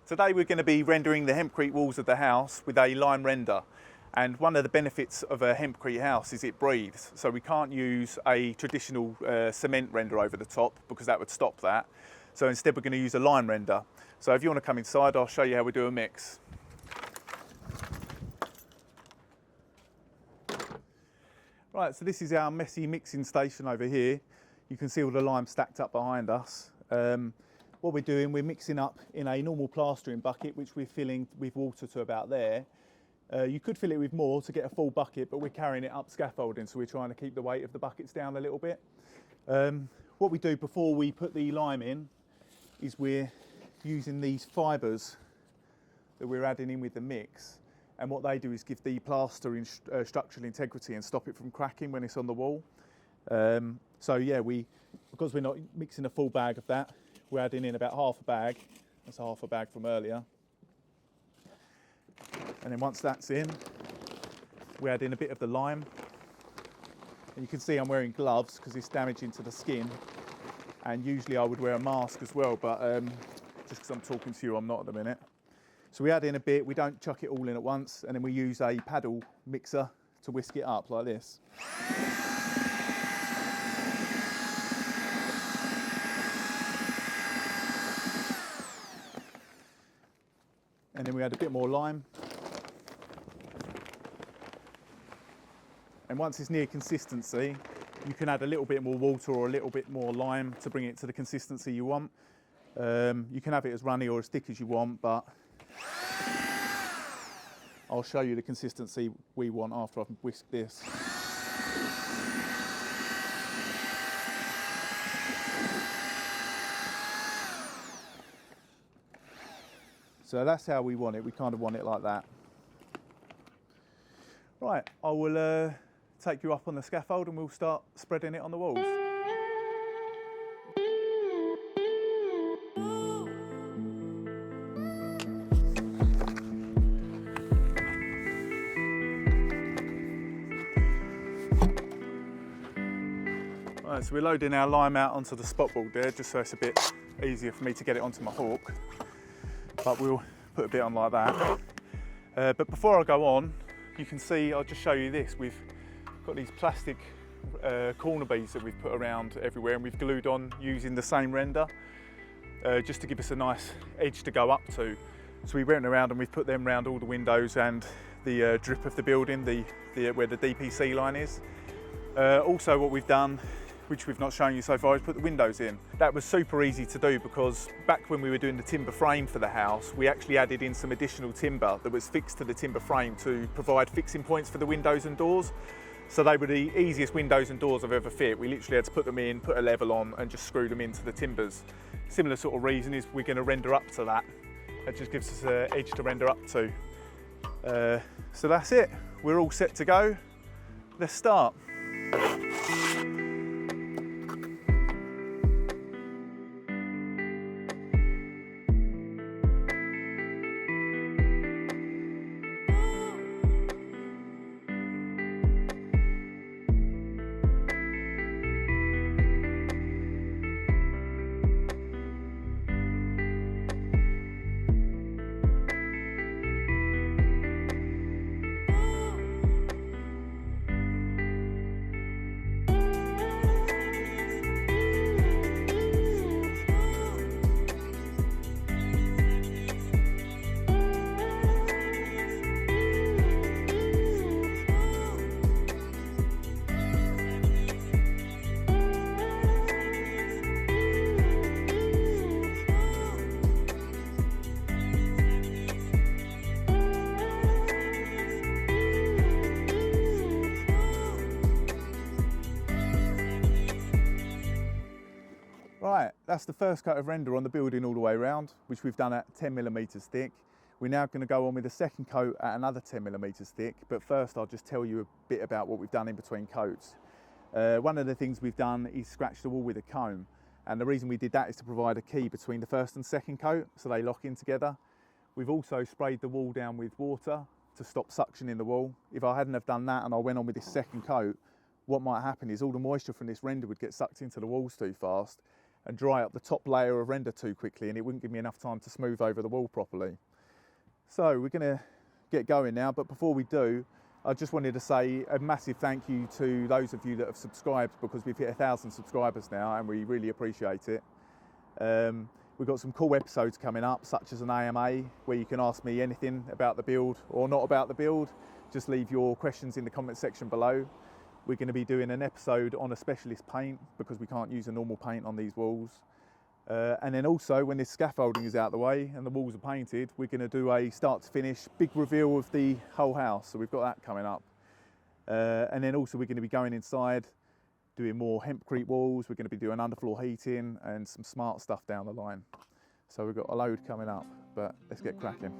Today we're going to be rendering the hempcrete walls of the house with a lime render. And one of the benefits of a hempcrete house is it breathes. So we can't use a traditional cement render over the top because that would stop that. So instead we're going to use a lime render. So if you want to come inside, I'll show you how we do a mix. Right, so this is our messy mixing station over here. You can see all the lime stacked up behind us. What we're doing, we're mixing up in a normal plastering bucket, which we're filling with water to about there. You could fill it with more to get a full bucket, but we're carrying it up scaffolding, so we're trying to keep the weight of the buckets down a little bit. What we do before we put the lime in is we're using these fibres that we're adding in with the mix, and what they do is give the plaster structural integrity and stop it from cracking when it's on the wall. So yeah, because we're not mixing a full bag of that, we're adding in about half a bag. That's half a bag from earlier. And then once that's in, we add in a bit of the lime. And you can see I'm wearing gloves because it's damaging to the skin. And usually I would wear a mask as well, but just because I'm talking to you, I'm not at the minute. So we add in a bit, we don't chuck it all in at once, and then we use a paddle mixer to whisk it up like this. And then we add a bit more lime. And once it's near consistency, you can add a little bit more water or a little bit more lime to bring it to the consistency you want. You can have it as runny or as thick as you want, but I'll show you the consistency we want after I've whisked this. So that's how we want it. We kind of want it like that. Right, I will take you up on the scaffold and we'll start spreading it on the walls. Right, so we're loading our lime out onto the spot board there, just so it's a bit easier for me to get it onto my hawk. But we'll put a bit on like that. But before I go on, you can see, I'll just show you this. We've got these plastic corner beads that we've put around everywhere, and we've glued on using the same render, just to give us a nice edge to go up to. So we went around and we've put them around all the windows and the drip of the building, where the DPC line is. Also what we've done, which we've not shown you so far, is put the windows in. That was super easy to do because back when we were doing the timber frame for the house, we actually added in some additional timber that was fixed to the timber frame to provide fixing points for the windows and doors. So they were the easiest windows and doors I've ever fit. We literally had to put them in, put a level on and just screw them into the timbers. Similar sort of reason is we're going to render up to that. That just gives us an edge to render up to. So that's it. We're all set to go. Let's start. Right, that's the first coat of render on the building all the way around, which we've done at 10mm thick. We're now going to go on with a second coat at another 10mm thick, but first I'll just tell you a bit about what we've done in between coats. One of the things we've done is scratch the wall with a comb, and the reason we did that is to provide a key between the first and second coat so they lock in together. We've also sprayed the wall down with water to stop suction in the wall. If I hadn't have done that and I went on with this second coat, what might happen is all the moisture from this render would get sucked into the walls too fast, and dry up the top layer of render too quickly, and it wouldn't give me enough time to smooth over the wall properly. So we're going to get going now, but before we do, I just wanted to say a massive thank you to those of you that have subscribed, because we've hit 1,000 subscribers now and we really appreciate it. We've got some cool episodes coming up, such as an AMA where you can ask me anything about the build or not about the build. Just leave your questions in the comment section below. We're going to be doing an episode on a specialist paint because we can't use a normal paint on these walls. And then also, when this scaffolding is out the way and the walls are painted, we're going to do a start to finish big reveal of the whole house. So we've got that coming up. And then also we're going to be going inside, doing more hempcrete walls. We're going to be doing underfloor heating and some smart stuff down the line. So we've got a load coming up, but let's get cracking.